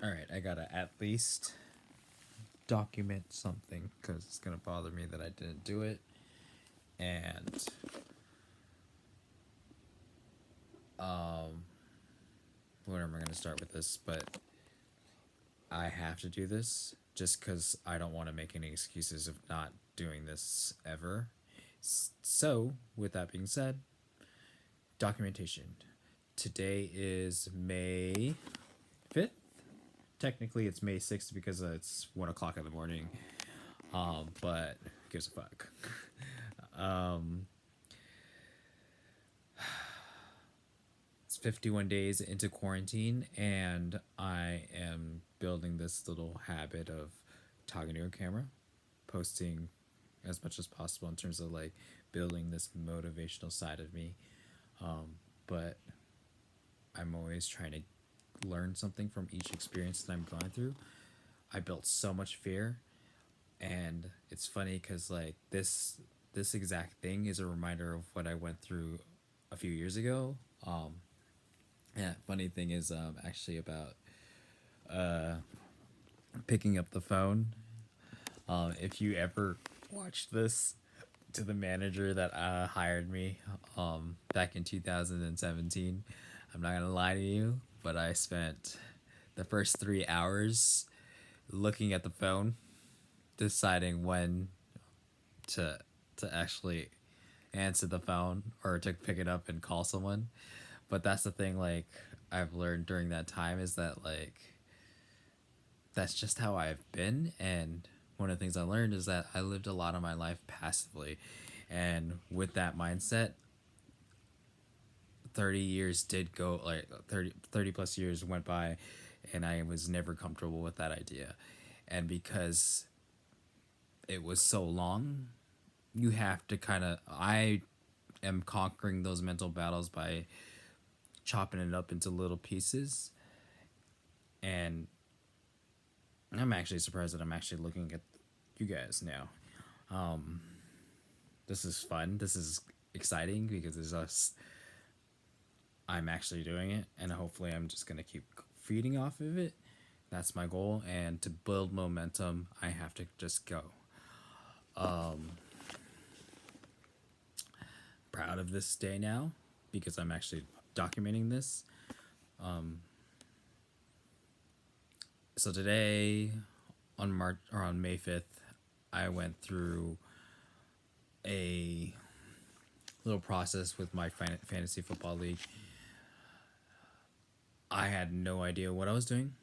All right, I gotta at least document something because it's gonna bother me that I didn't do it. And um, where am I gonna start with this? But I have to do this just because I don't want to make any excuses of not doing this ever. So, with that being said, documentation. Today is May 5th. Technically, it's May 6th because it's 1 o'clock in the morning. But who gives a fuck? um, it's 51 days into quarantine, and I am building this little habit of talking to a camera, posting as much as possible in terms of like building this motivational side of me. But I'm always trying to learn something from each experience that I'm going through. I built so much fear, and it's funny because like this exact thing is a reminder of what I went through a few years ago. Yeah, funny thing is actually about picking up the phone. If you ever watched this, to the manager that hired me back in 2017, I'm not gonna lie to you, but I spent the first 3 hours looking at the phone, deciding when to actually answer the phone or to pick it up and call someone. But that's the thing, like I've learned during that time is that like that's just how I've been. And one of the things I learned is that I lived a lot of my life passively, and with that mindset, 30 years did go, like 30 plus years went by, and I was never comfortable with that idea. And because it was so long, you have to kind of, I am conquering those mental battles by chopping it up into little pieces. And I'm actually surprised that I'm actually looking at you guys now. This is fun. This is exciting because it's us. I'm actually doing it, and hopefully, I'm just gonna keep feeding off of it. That's my goal. And to build momentum, I have to just go. Proud of this day now because I'm actually documenting this. So today, on March or on May 5th, I went through a little process with my fantasy football league. I had no idea what I was doing.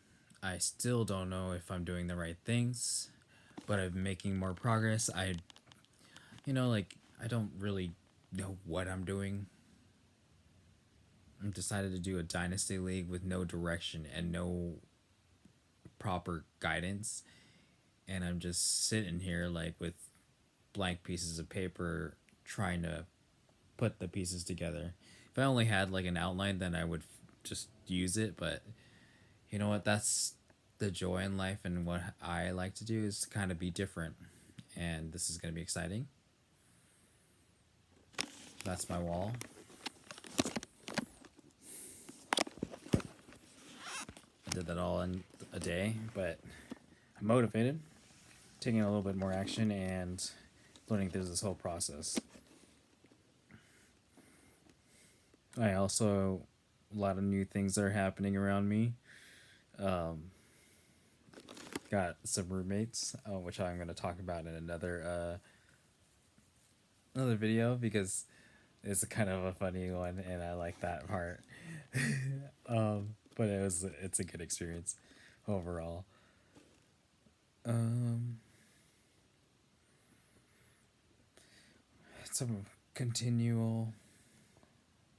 I still don't know if I'm doing the right things, but I'm making more progress. Like, I don't really know what I'm doing. I decided to do a dynasty league with no direction and no proper guidance. And I'm just sitting here, like, with blank pieces of paper trying to put the pieces together. If I only had, like, an outline, then I would just use it. But you know what? That's the joy in life, and what I like to do is to kind of be different. And this is going to be exciting. That's my wall. I did that all in a day, but I'm motivated, taking a little bit more action, and learning through this whole process. I also, a lot of new things that are happening around me. Got some roommates, which I'm going to talk about in another video because it's kind of a funny one, and I like that part. But it's a good experience overall. It's a continual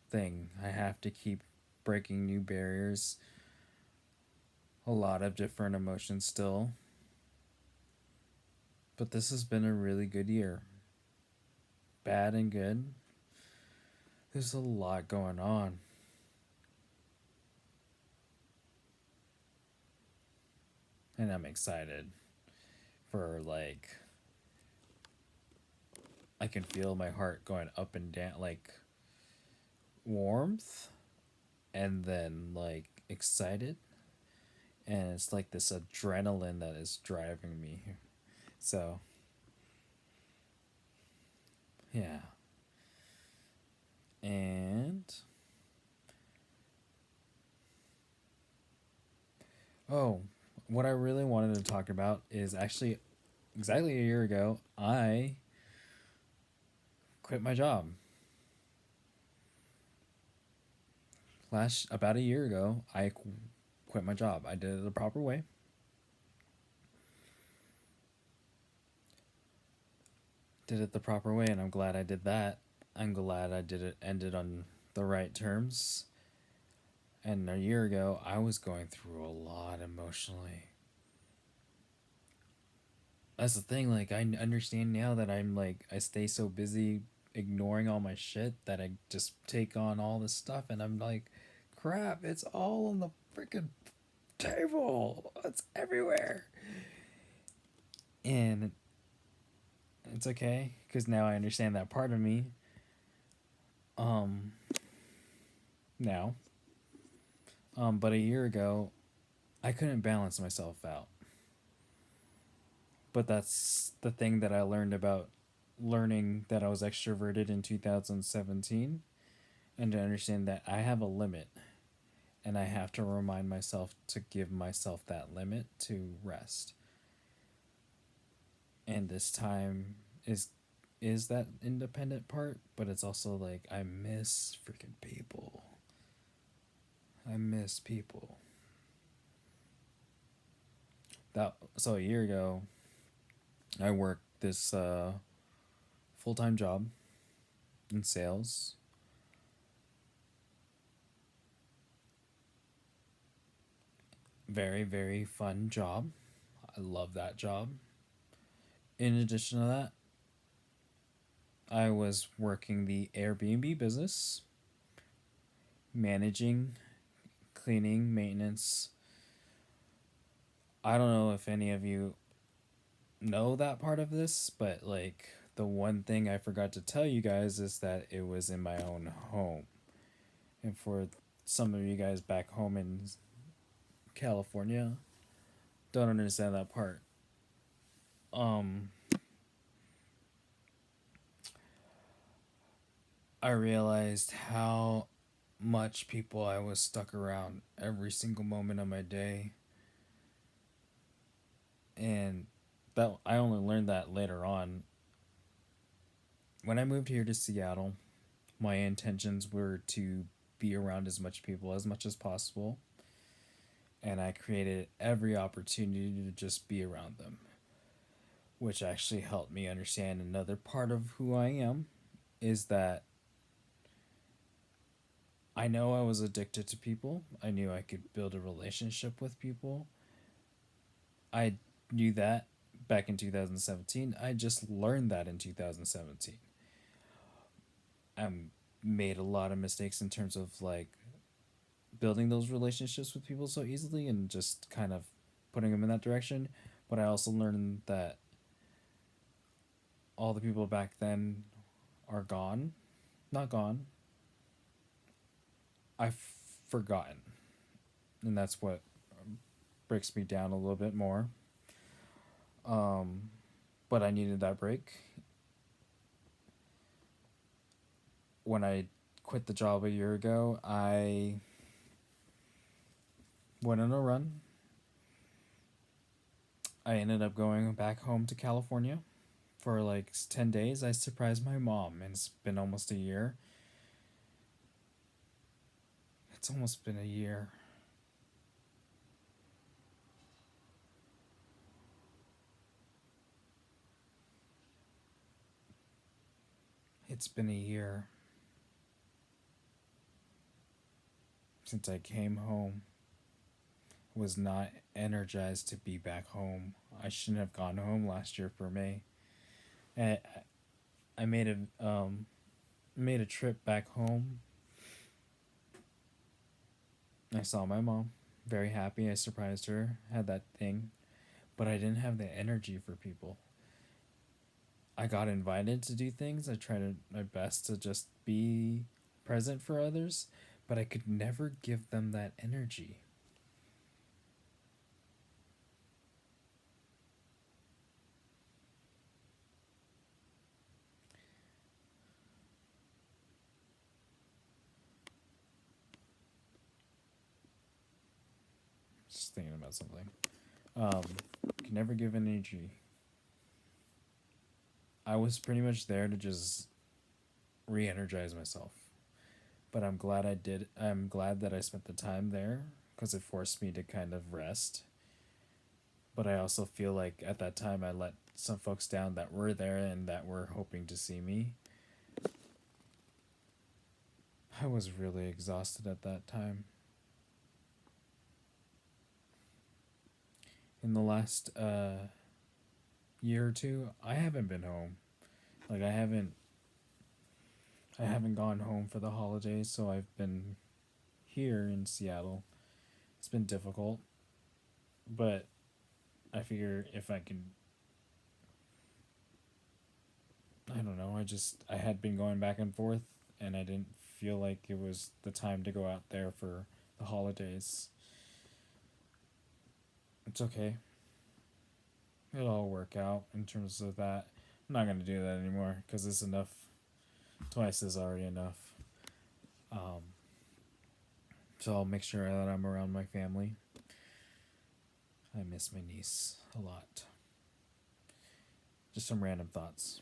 thing. I have to keep breaking new barriers. A lot of different emotions still. But this has been a really good year. Bad and good. There's a lot going on. And I'm excited for, like, I can feel my heart going up and down, like warmth, and then like excited, and it's like this adrenaline that is driving me. So, yeah. And oh, what I really wanted to talk about is actually exactly a year ago, I quit my job. About a year ago, I quit my job. I did it the proper way. Did it the proper way, and I'm glad I did that. I'm glad I did it ended on the right terms. And a year ago, I was going through a lot emotionally. That's the thing, like I understand now that I'm like I stay so busy ignoring all my shit that I just take on all this stuff and I'm like, crap, it's all on the freaking table. It's everywhere. And it's okay because now I understand that part of me. Um, now, but a year ago, I couldn't balance myself out. But that's the thing that I learned about learning that I was extroverted in 2017 and to understand that I have a limit and I have to remind myself to give myself that limit to rest. And this time is that independent part, but it's also like I miss freaking people. I miss people. That so a year ago, I worked this full time job in sales. Very very fun job. I love that job. In addition to that, I was working the Airbnb business, managing, cleaning, maintenance. I don't know if any of you know that part of this, but like the one thing I forgot to tell you guys is that it was in my own home. And for some of you guys back home in California, don't understand that part. Um I realized how much people I was stuck around every single moment of my day, and that I only learned that later on. When I moved here to Seattle, my intentions were to be around as much people as much as possible, and I created every opportunity to just be around them, which actually helped me understand another part of who I am is that I know I was addicted to people. I knew I could build a relationship with people. I knew that back in 2017. I just learned that in 2017. I made a lot of mistakes in terms of like building those relationships with people so easily and just kind of putting them in that direction. But I also learned that all the people back then are gone. Not gone. I've forgotten. And that's what breaks me down a little bit more. Um, but I needed that break. When I quit the job a year ago, I went on a run. I ended up going back home to California for like 10 days. I surprised my mom, and it's been almost a year. It's almost been a year. It's been a year since I came home. Was not energized to be back home. I shouldn't have gone home last year for May. And I made a trip back home. I saw my mom, very happy. I surprised her, had that thing, but I didn't have the energy for people. I got invited to do things. I tried my best to just be present for others, but I could never give them that energy. just thinking about something. Can never give energy. I was pretty much there to just re-energize myself, but I'm glad I did. I'm glad that I spent the time there because it forced me to kind of rest. But I also feel like at that time I let some folks down that were there and that were hoping to see me. I was really exhausted at that time. In the last year or two, I haven't been home. Like I haven't gone home for the holidays, so I've been here in Seattle. It's been difficult, but I figure if I can, I don't know, I had been going back and forth and I didn't feel like it was the time to go out there for the holidays. It's okay. It'll all work out in terms of that. I'm not going to do that anymore because it's enough. Twice is already enough. Um, so I'll make sure that I'm around my family. I miss my niece a lot. Just some random thoughts.